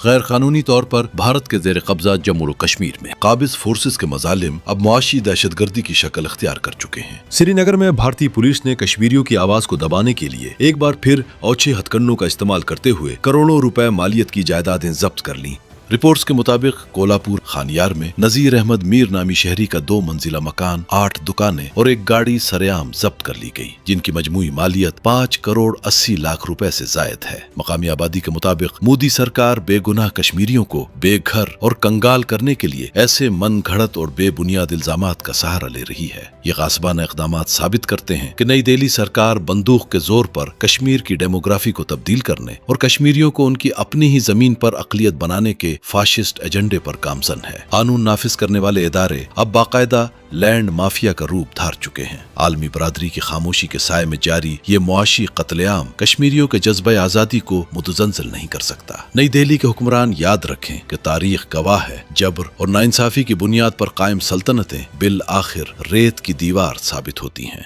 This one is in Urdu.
غیر قانونی طور پر بھارت کے زیر قبضہ جموں و کشمیر میں قابض فورسز کے مظالم اب معاشی دہشت گردی کی شکل اختیار کر چکے ہیں۔ سری نگر میں بھارتی پولیس نے کشمیریوں کی آواز کو دبانے کے لیے ایک بار پھر اوچھے ہتھ کنڈوں کا استعمال کرتے ہوئے کروڑوں روپے مالیت کی جائیدادیں ضبط کر لیں۔ رپورٹس کے مطابق کولہاپور خانیار میں نذیر احمد میر نامی شہری کا 2 منزلہ مکان، 8 دکانیں اور ایک گاڑی سرعام ضبط کر لی گئی، جن کی مجموعی مالیت 5 کروڑ 80 لاکھ روپے سے زائد ہے۔ مقامی آبادی کے مطابق مودی سرکار بے گناہ کشمیریوں کو بے گھر اور کنگال کرنے کے لیے ایسے من گھڑت اور بے بنیاد الزامات کا سہارا لے رہی ہے۔ یہ غاصبانہ اقدامات ثابت کرتے ہیں کہ نئی دہلی سرکار بندوق کے زور پر کشمیر کی ڈیموگرافی کو تبدیل کرنے اور کشمیریوں کو ان کی اپنی ہی زمین پر اقلیت بنانے کے فاشسٹ ایجنڈے پر گامزن ہے۔ قانون نافذ کرنے والے ادارے اب باقاعدہ لینڈ مافیا کا روپ دھار چکے ہیں۔ عالمی برادری کی خاموشی کے سائے میں جاری یہ معاشی قتل عام کشمیریوں کے جذبہ آزادی کو متزلزل نہیں کر سکتا۔ نئی دہلی کے حکمران یاد رکھیں کہ تاریخ گواہ ہے، جبر اور ناانصافی کی بنیاد پر قائم سلطنتیں بالآخر ریت کی دیوار ثابت ہوتی ہیں۔